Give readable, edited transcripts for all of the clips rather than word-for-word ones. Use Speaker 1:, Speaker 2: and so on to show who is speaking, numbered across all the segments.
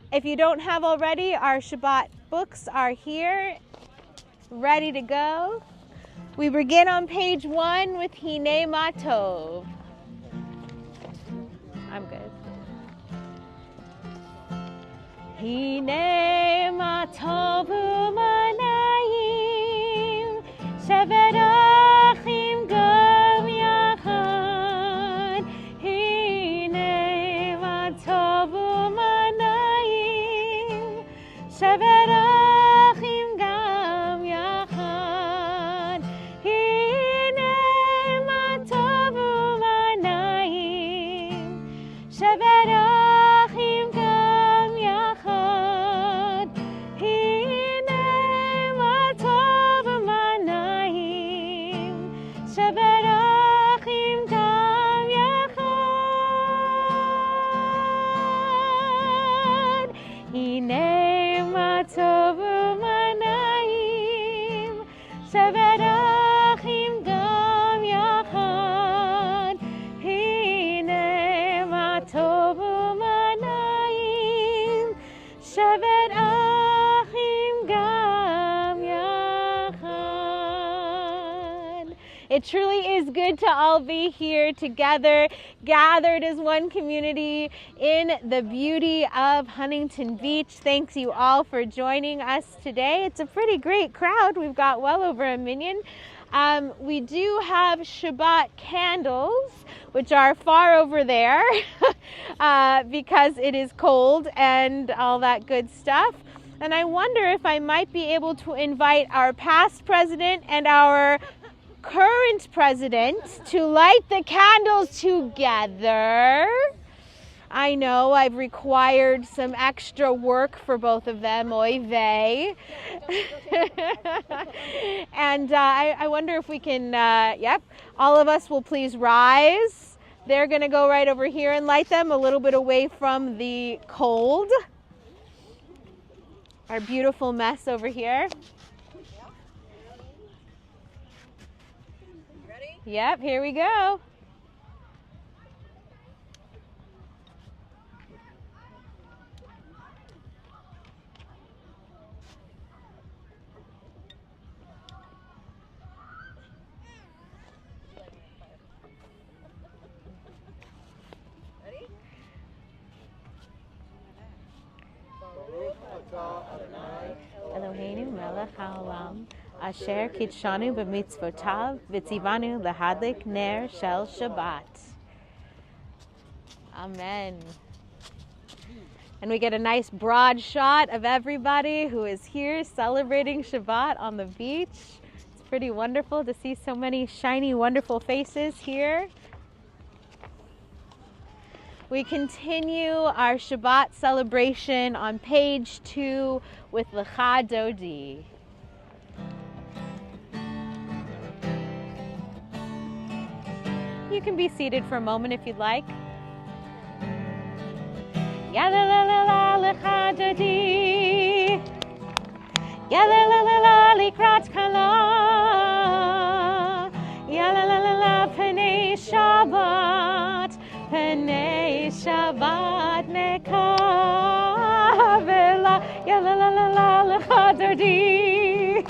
Speaker 1: If you don't have already, our Shabbat books are here, ready to go. We begin on page 1 with Hine Ma Tov. I'm good. Hine Ma Tov u'manayim sheverachim gam yachad. Hine Ma Tov u'manayim sheverachim gam yachad. Hine Ma Tov u'manayim sheverachim gam yachad. Hine Ma Tov u'manayim sheverachim gam yachad. Hine Ma Tov u'manayim sheverachim gam yachad. Hine Ma Tov u'manayim sheverachim gam yachad. It truly is good to all be here together, gathered as one community in the beauty of Huntington Beach. Thanks you all for joining us today. It's a pretty great crowd. We've got well over a million. We do have Shabbat candles, which are far over there because it is cold and all that good stuff. And I wonder if I might be able to invite our past president and our current president to light the candles together. I know I've required some extra work for both of them, oy vey. And I wonder if we can, all of us will please rise. They're going to go right over here and light them a little bit away from the cold. Our beautiful mess over here.
Speaker 2: Ready?
Speaker 1: Yep, here we go.
Speaker 2: Ready?
Speaker 1: Eloheinu melech haolam, asher kitshanu b'mitzvotav, v'tzivanu lahadlik ner shel Shabbat. Amen. And we get a nice broad shot of everybody who is here celebrating Shabbat on the beach. It's pretty wonderful to see so many shiny, wonderful faces here. We continue our Shabbat celebration on page 2 with Lecha Dodi. You can be seated for a moment if you'd like. Ya la la la la Lecha Dodi. Ya la la la la Likrat Kala. Ya la la la la Penei Shabbat. Penei Shabbat nekavela. Ya la la la la Lecha Dodi.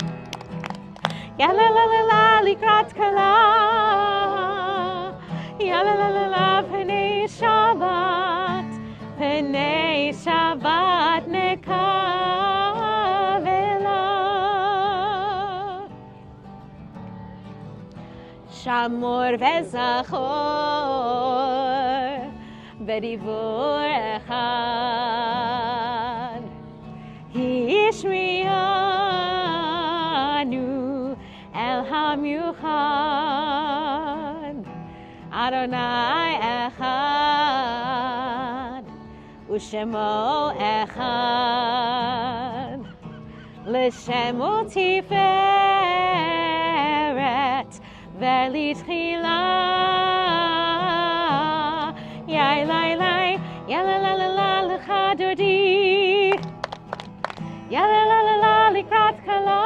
Speaker 1: Ya la la la la Likrat Kala. Ya la la la la Penei Shabbat. Penei Shabbat nekavela. Shamor vezachor bedivur echad. Hishmianu el hamuchad. Adonai echad. Ushemo echad. L'shemo tiferet velitchila. Yai lai lai, ya la la la la Lecha Dodi. Ya la la la la Likrat Kala.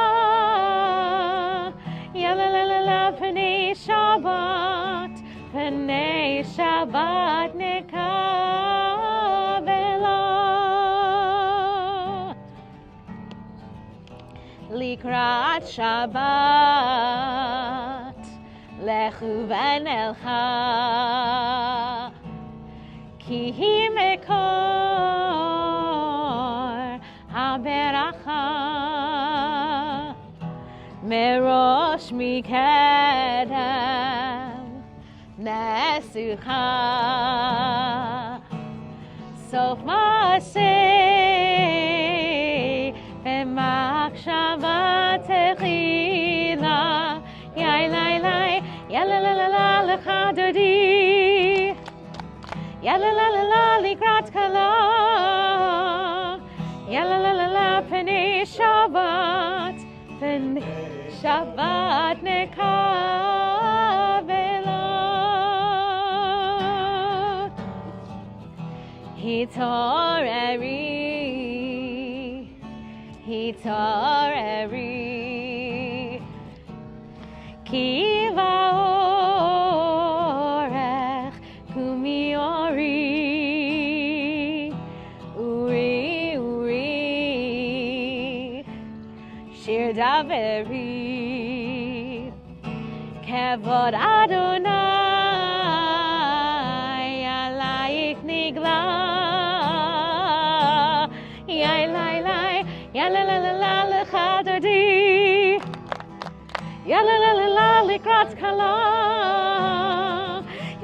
Speaker 1: Ya la la la la Penei Shabbat. Penei Shabbat nekavela. likrat Shabbat, lechu v'nelcha, ki hi mekor haberacha, merosh mikedem nesucha, sof maseh v'machshava techila, yai lai lai, yala la la la lecha dodi, yala la la la likrat kala, yala la la la penei Shabbat, penei Shabbat nekavela. Hitoreri, ki va'orech kumiori, uri, shir daveri, kevod Adonai, alayich nigla, yai lai lai, ya la la la la lecha dodi, ya la la la la likrat kala,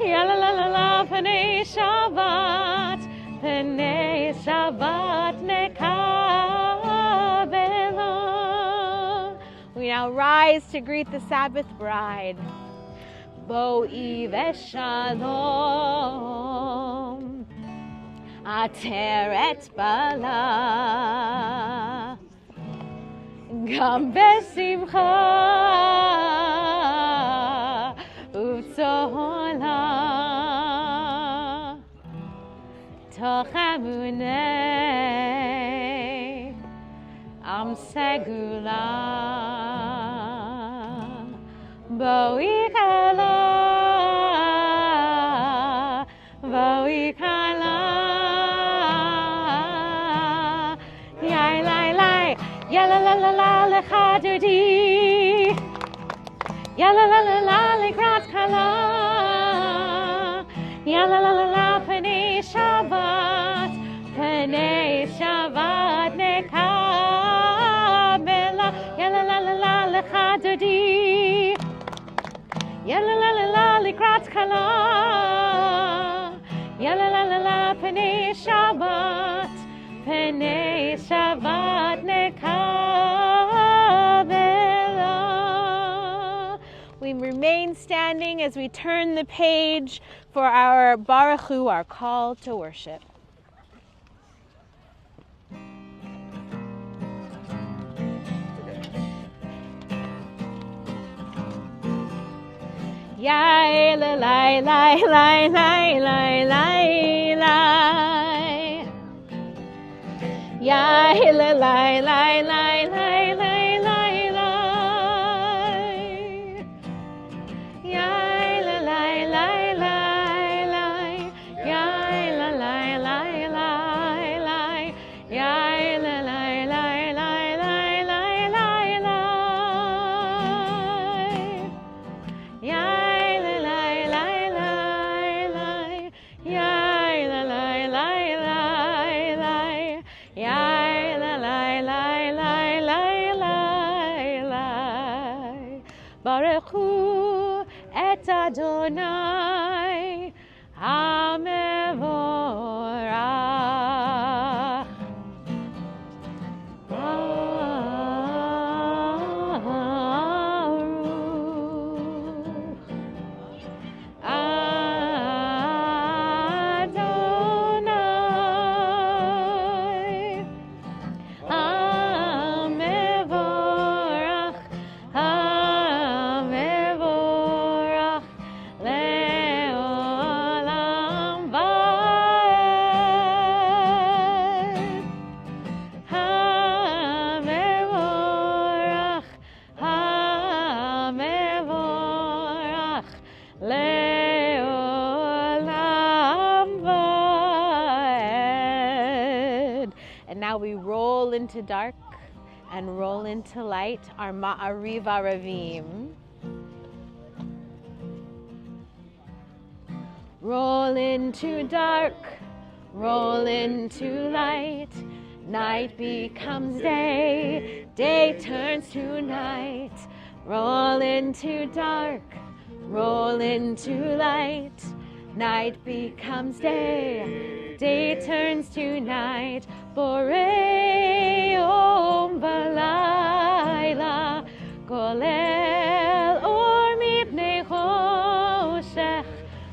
Speaker 1: ya la la la la penei Shabbat, penei Shabbat nekavela. We now rise to greet the Sabbath bride. Bo'i v'shalom, ateret bala, gam besimcha uv'tzola, toch emunei am segula, bo'i kala, bo'i kala, yai lai lai, ya la la la la lecha dodi, ya la la la la likrat kala, ya la la la la penei Shabbat, penei Shabbat nekavela, ya la la la la lecha dodi, ya la la la la likrat kala, ya la la la la penei Shabbat, penei Shabbat nekavela. We remain standing as we turn the page for our Baruch Hu, our call to worship. Yai la lai lai lai lai lai lai lai, yai la lai lai lai lai lai lai lai, yai la lai lai lai lai, yai la lai lai lai lai, yai la lai lai lai lai lai lai lai, yai. Baruch Hu et Adonai HaMevorach. Now we roll into dark and roll into light our Ma'ariv Aravim. Roll into dark, roll into light. Night becomes day, day turns to night. Roll into dark, roll into light. Night becomes day, day turns to night. Borei Yom Balayla, Golel Or Mipnei Choshech,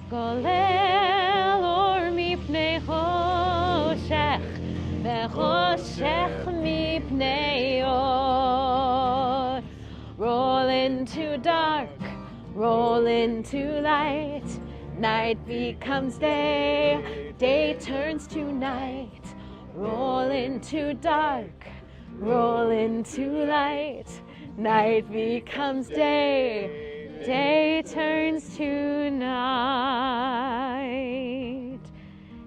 Speaker 1: Golel Or Mipnei Choshech, Vechoshech Mipnei Or. Roll into dark, roll into light. Night becomes day, day turns to night. Roll into dark, roll into light. Night becomes day, day turns to night.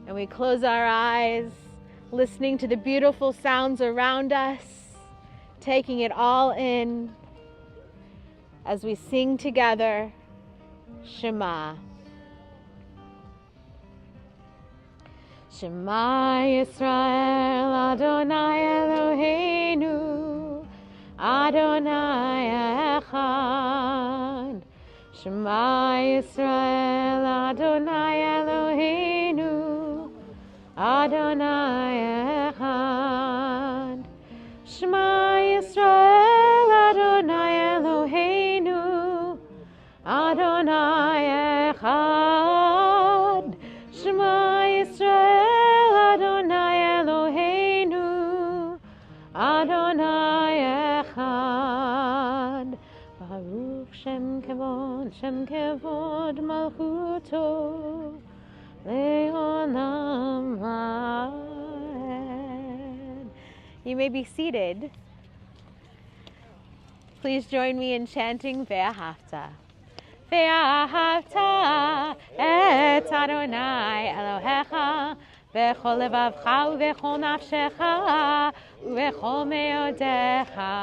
Speaker 1: And we close our eyes, listening to the beautiful sounds around us, taking it all in as we sing together, Shema. Shema Yisrael, Adonai Eloheinu, Adonai Echad. Shema Yisrael, Adonai Eloheinu, Adonai Echad. Shema Yisrael, Adonai Eloheinu, Adonai Echad. Shema Yisrael, Adonai Eloheinu, Adonai Echad. Baruch Shem Kevod Malchuto, Le'olam Va'ed. You may be seated. Please join me in chanting Ve'ahavta. Ve'ahavta et Adonai Elohecha v'chol levavcha u'v'chol nafshecha u'v'chol me'odecha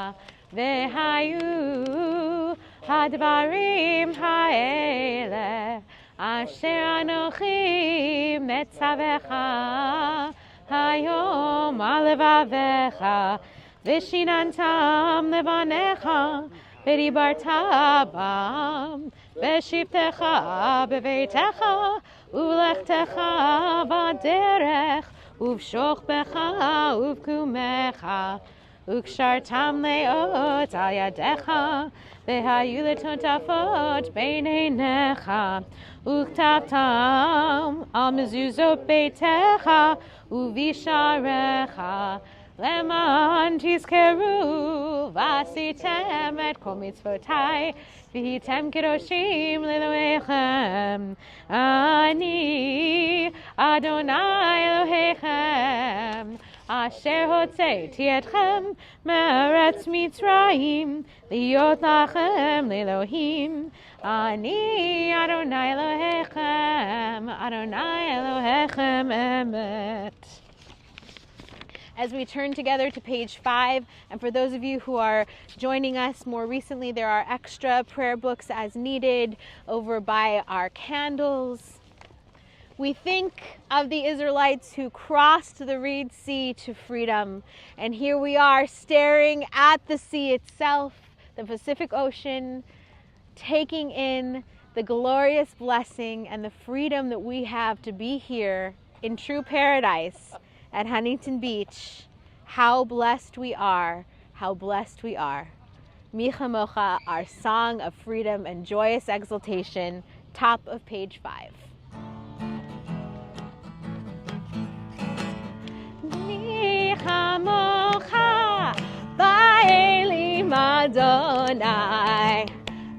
Speaker 1: v'hayu hadvarim ha'ele asher anochi metzavecha hayom al levavecha v'shinantam levanecha v'dibarta bam v'shivtecha b'veitecha u'lechtecha v'derech uv'shochbecha uv'kumecha u'kshartam le'ot al yadecha v'hayu letotafot b'neinecha u'ktavtam al mezuzot beitecha u'visharecha Leman tizkeru v'asitem et kol mitzvotai v'hitem kedoshim le'elohechem ani Adonai Elohechem asher hotzeiti etchem me'eretz Mitzrayim liot lachem le'elohim ani Adonai Elohechem Adonai Elohechem emet. As we turn together to page 5, and for those of you who are joining us more recently, there are extra prayer books as needed over by our candles. We think of the Israelites who crossed the Red Sea to freedom, and here we are staring at the sea itself, the Pacific Ocean, taking in the glorious blessing and the freedom that we have to be here in true paradise at Huntington Beach. How blessed we are, how blessed we are. Mi Chamocha, our song of freedom and joyous exultation, top of page 5. Mi Chamocha, Ba'elim Adonai,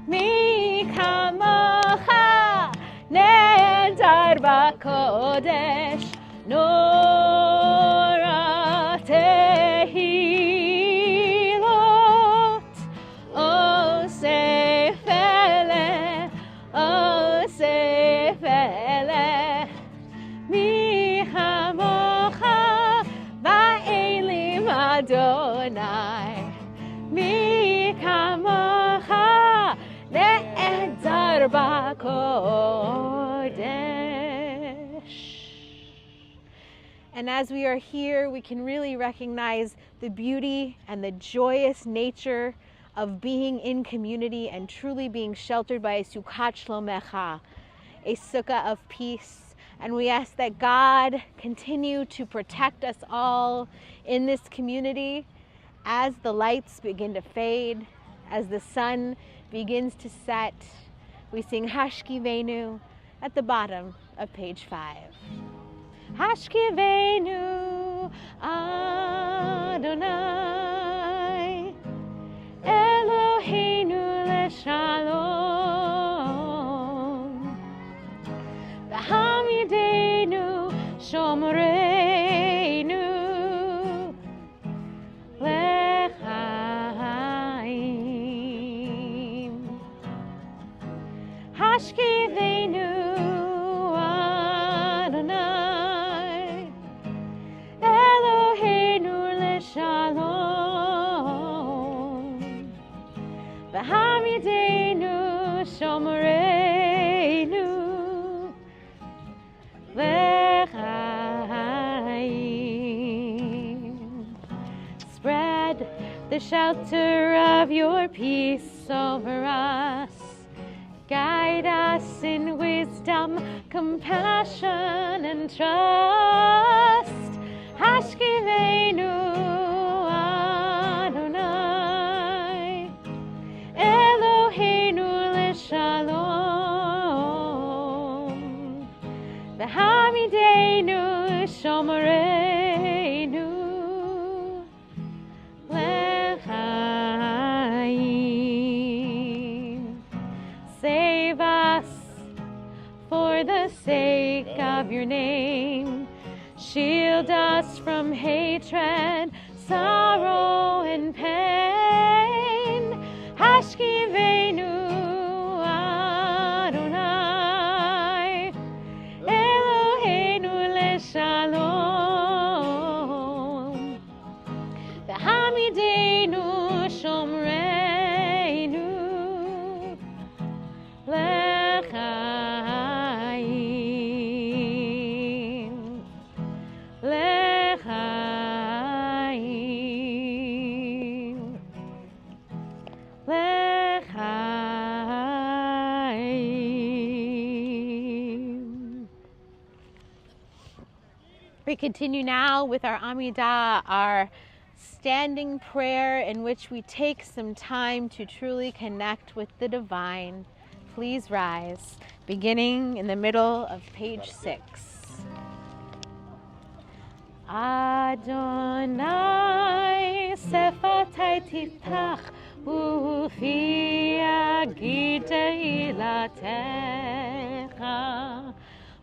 Speaker 1: Mi Chamocha, Nedar B'Kodesh, Nora tehilot, o sefele, mi hamocha ba'elim Adonai. מי כמוך נעדר בקודש. And as we are here, we can really recognize the beauty and the joyous nature of being in community and truly being sheltered by a Sukkot Shlomecha, a sukkah of peace. And we ask that God continue to protect us all in this community as the lights begin to fade, as the sun begins to set. We sing Hashkivenu at the bottom of page 5. Hashkivenu Adonai Eloheinu leshalom V'hamidenu shomreinu lechaim Hashkivenu Adonai Eloheinu leshalom V'hamidenu shomreinu lechaim. Spread the shelter of your peace over us. Guide us in wisdom, compassion, and trust. Hashkivenu Adonai Eloheinu leshalom V'hamidenu shomreinu lechaim. Save us for the sake of your name. Shield us from hatred, sorrow, and pain. Hashkivenu Adonai Eloheinu leshalom V'hamidenu shomreinu lechaim. Lechaim. Lechaim. We continue now with our Amidah, our standing prayer in which we take some time to truly connect with the divine. Please rise, beginning in the middle of page 6. Adonai sefatai tiftach ufi yagid ilatecha.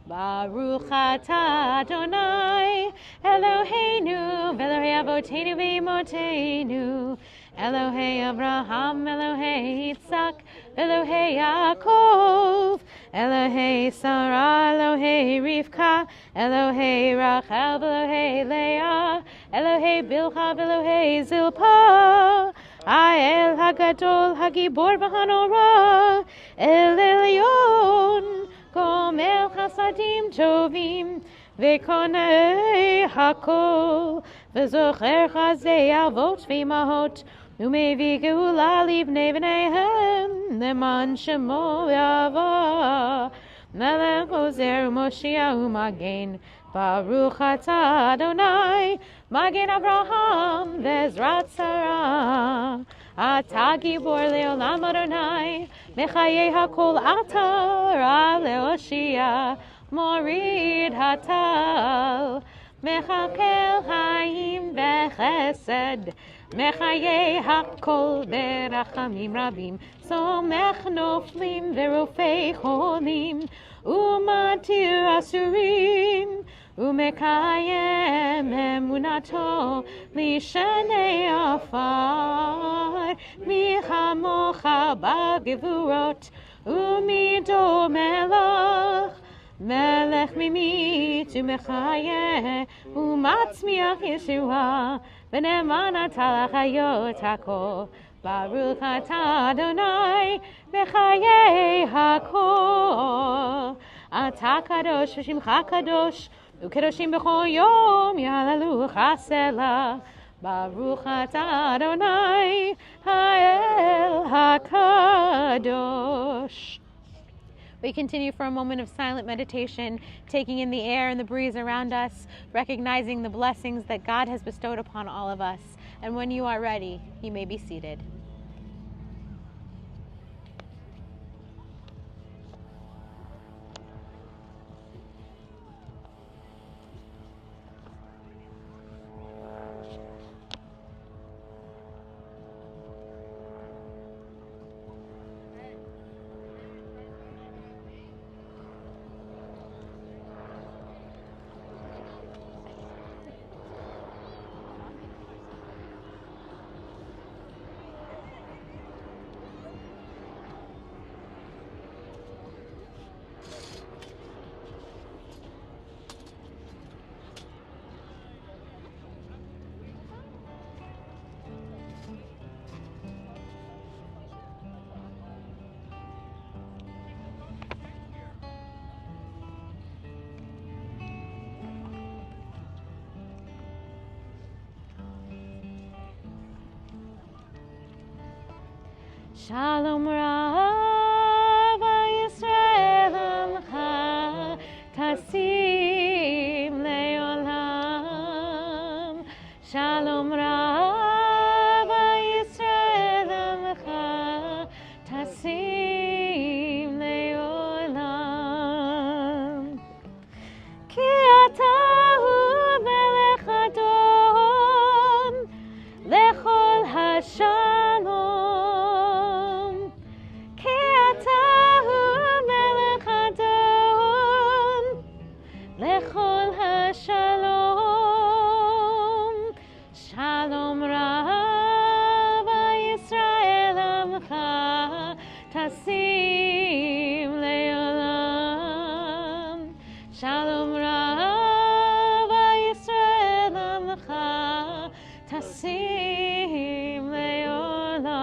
Speaker 1: Baruch atah Adonai Eloheinu v'Elohei Avoteinu v'Imotenu Elohei Abraham, Elohei Yitzhak, Elohei Yaakov, Elohei Sarah, Elohei Rivka, Elohei Rachel, Elohei Leah, Elohei Bilha, Elohei Zilpah, Ha'el Hagadol, Hagibor v'Hanora, El Elyon, Gomel Chasadim Tovim, V'konei Hakol, V'zocher Chazei Avot v'Imahot, Umevi Geula Livnei V'neihem, Leman Shemo Yava, Melech Ozer Moshiach Magen, Baruch atah Adonai, Magen Avraham V'ezrat Sarah, Atah Gibor Leolam Adonai, Mechayei Hakol Atah Rav Leoshia, Morid Hatal, Mechakel Chaim Bechesed, Mechayei Hakol Berachamim Rabim, Somech Noflim Verofei Cholim, Umatir Asurim, Umekayem Emunato, Lishanei Afar, Michamocha Bagevurot, Umido Melach, Melech mimit u'mechayeh u'matzmiach Yeshua v'ne'eman ata l'chayot hakol. Baruch atah Adonai mechayeh hakol. Ata kadosh v'shimcha kadosh u'kedoshim b'chol yom yahaleluch hasela. Baruch atah Adonai ha'el hakadosh. We continue for a moment of silent meditation, taking in the air and the breeze around us, recognizing the blessings that God has bestowed upon all of us. And when you are ready, you may be seated. Shalom Rav Yisrael Amcha Tasim Leolam. Shalom Rav Yisrael Amcha Tasim Leolam. Ki atahu melech adon lechol hashalom. Lechol hashalom. Shalom Rav Yisrael Amcha Tasim Leolam. Shalom Rav Yisrael Amcha Tasim Leolam.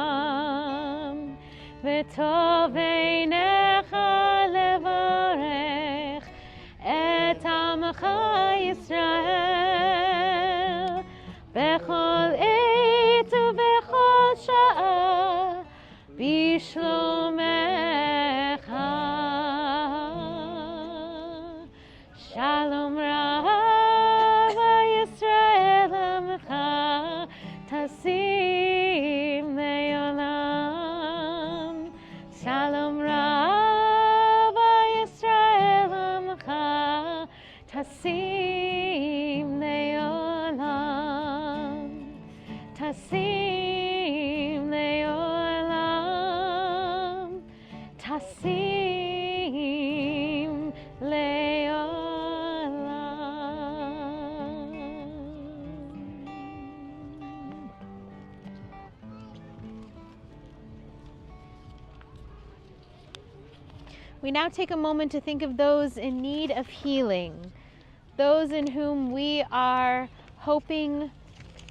Speaker 1: V'tov einecha levarech et Amcha Yisrael bechol עת ובכל שעה בשלומך. Shalom Rav Yisrael Amcha Tasim Leolam. Shalom Rav Yisrael Amcha Tasim Leolam. Tasim Leolam. Tasim Leolam. We now take a moment to think of those in need of healing, those in whom we are hoping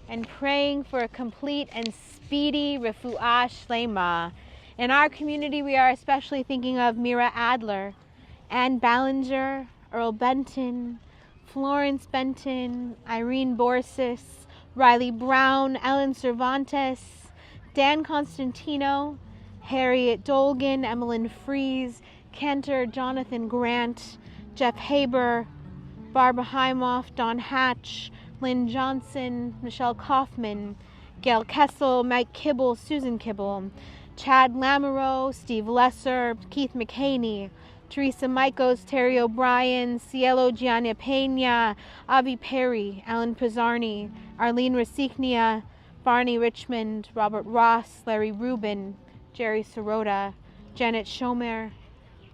Speaker 1: and praying for a complete and speedy refuah shlema. In our community, we are especially thinking of Mira Adler, Ann Ballinger, Earl Benton, Florence Benton, Irene Borsis, Riley Brown, Ellen Cervantes, Dan Constantino, Harriet Dolgan, Emmeline Fries, Cantor Jonathan Grant, Jeff Haber, Barbara Heimoff, Don Hatch, Lynn Johnson, Michelle Kaufman, Gail Kessel, Mike Kibble, Susan Kibble, Chad Lamoureux, Steve Lesser, Keith McHaney, Teresa Mikos, Terry O'Brien, Cielo Gianna Pena, Avi Perry, Alan Pizzarni, Arlene Rosichnia, Barney Richmond, Robert Ross, Larry Rubin, Jerry Sirota, Janet Schomer,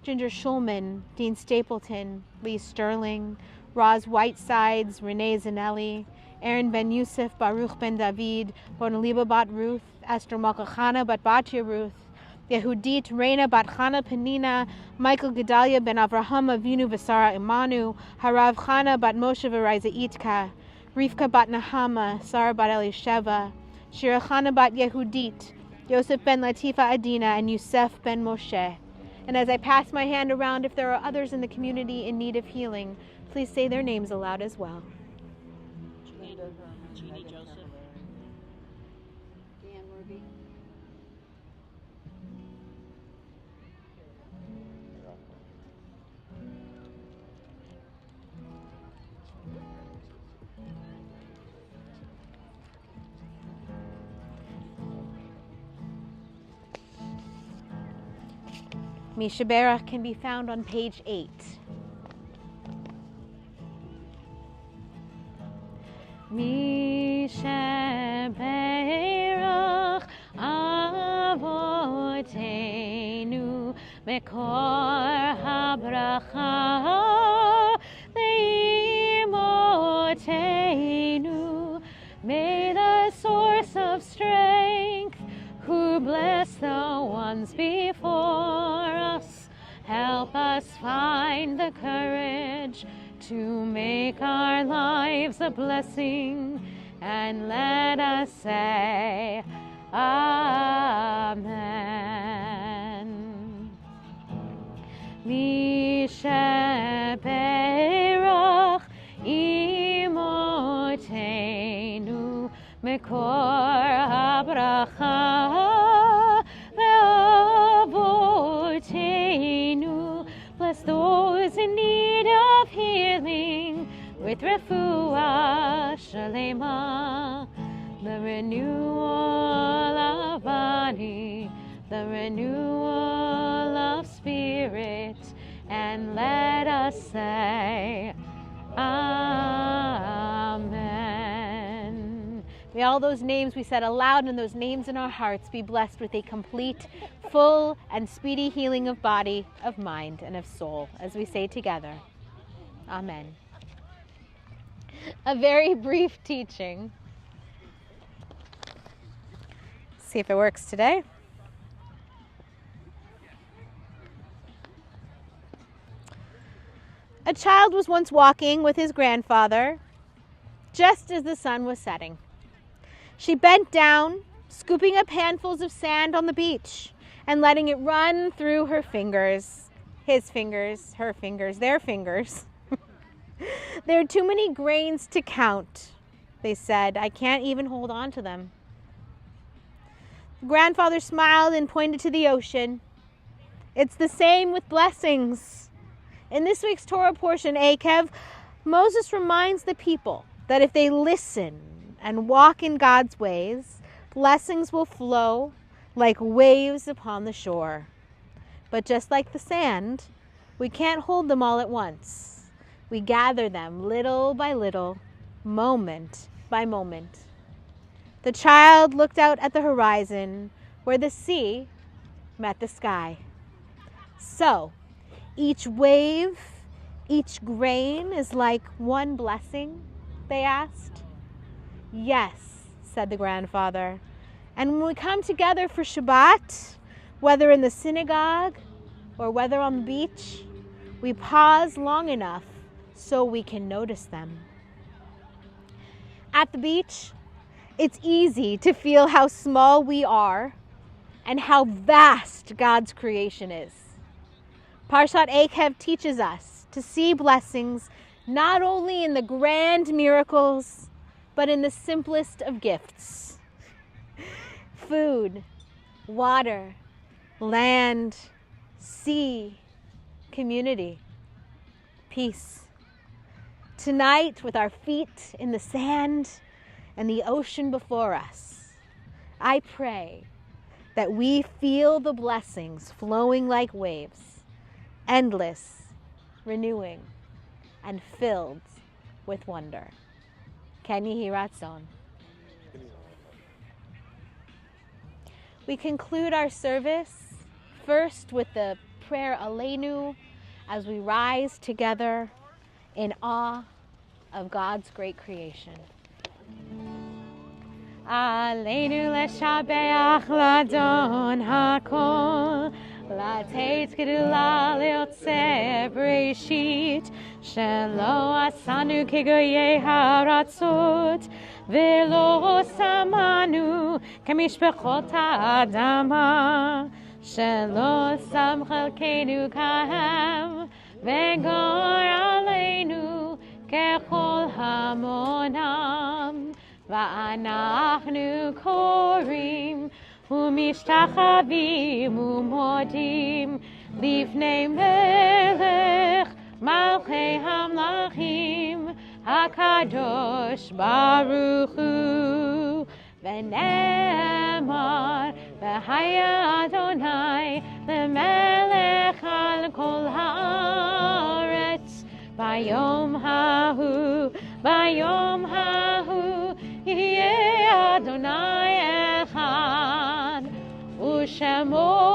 Speaker 1: Ginger Schulman, Dean Stapleton, Lee Sterling, Roz Whitesides, Renee Zanelli, Aaron Ben Youssef, Baruch Ben David, Bonaliba Bat Ruth, Esther Malkachana Bat Batya Ruth, Yehudit Reina bat Chana Penina, Michael Gedalia ben Avraham Avinu V'Sara Imanu, Harav Chana bat Moshe v'Raiza Itka, Rivka bat Nahama, Sarah bat Elisheva, Shira Chana bat Yehudit, Yosef ben Latifa Adina, and Yusef ben Moshe. And as I pass my hand around, if there are others in the community in need of healing, please say their names aloud as well.
Speaker 2: Jeannie Joseph. Dan Ruby.
Speaker 1: Mishaberach can be found on page 8. Mishaberach avotenu mekor habracha leimotenu. May the source of strength, who bless the ones before us, help us find the courage to make our lives a blessing, and let us say Amen. Mishaberach imotenu mekor habracha ve'avotenu. Bless those in need of healing with refuah shalema, the renewal of body, the renewal of spirit, and let us say Amen. May all those names we said aloud and those names in our hearts be blessed with a complete, full, and speedy healing of body, of mind, and of soul, as we say together, Amen. A very brief teaching. See if it works today. A child was once walking with his grandfather just as the sun was setting. She bent down, scooping up handfuls of sand on the beach and letting it run through her fingers. His fingers, her fingers, their fingers. There are too many grains to count, they said. I can't even hold on to them. Grandfather smiled and pointed to the ocean. It's the same with blessings. In this week's Torah portion, Akev, Moses reminds the people that if they listen and walk in God's ways, blessings will flow like waves upon the shore. But just like the sand, we can't hold them all at once. We gather them little by little, moment by moment. The child looked out at the horizon where the sea met the sky. So, each wave, each grain is like one blessing, they asked. Yes, said the grandfather. And when we come together for Shabbat, whether in the synagogue or whether on the beach, we pause long enough so we can notice them. At the beach, it's easy to feel how small we are and how vast God's creation is. Parshat Akev teaches us to see blessings not only in the grand miracles, but in the simplest of gifts. Food, water, land, sea, community, peace. Tonight, with our feet in the sand and the ocean before us, I pray that we feel the blessings flowing like waves, endless, renewing, and filled with wonder. Ken Yehi Ratzon. We conclude our service first with the prayer Aleinu as we rise together in awe of God's great creation. עלינו לשבח לאדון הכל, לתת גדולה ליוצא בראשית, שלא עשנו כגויי הארצות, ולא שמנו כמשפחות האדמה, שלא שם חלקנו כהם, וגור עלינו ככל המונם. ואנחנו קוראים ומשתחווים ומודים לפני מלך מלכי המלכים הקדוש ברוך הוא. ונאמר והיה אדוני למלך על כל הארץ ביום ההוא, ביום ההוא יהיה אדוני אחד, ושמו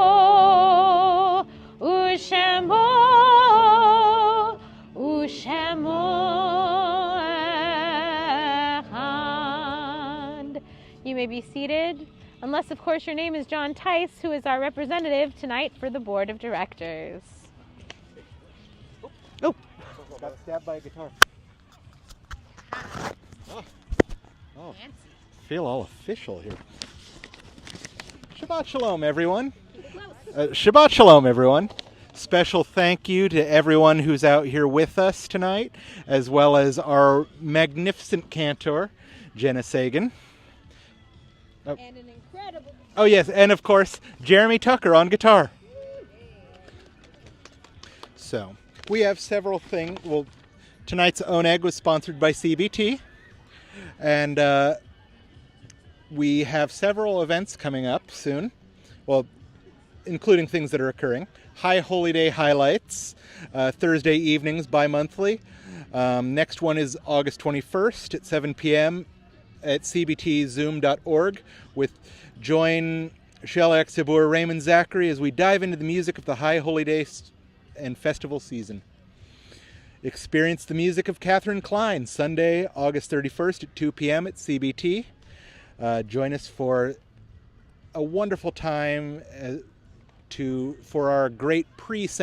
Speaker 1: אחד. You may be seated, unless of course your name is John Tice, who is our representative tonight for the board of directors.
Speaker 3: Oh, got stabbed by a guitar. Oh, feel all official here. Shabbat Shalom, everyone. Shabbat Shalom, everyone. Special thank you to everyone who's out here with us tonight, as well as our magnificent cantor, Jenna Sagan. Oh.
Speaker 2: And an incredible...
Speaker 3: Oh, yes, and of course, Jeremy Tucker on guitar. So, we have several things. Well, tonight's Oneg was sponsored by CBT. And we have several events coming up soon, well, including things that are occurring. High Holy Day highlights, Thursday evenings bi-monthly. Next one is August 21st at 7 p.m. at cbtzoom.org with join Shelach Tzibur Raymond Zachary as we dive into the music of the High Holy Day and festival season. Experience the music of Catherine Klein, Sunday, August 31st at 2 p.m. at CBT. Join us for a wonderful time for our great pre-send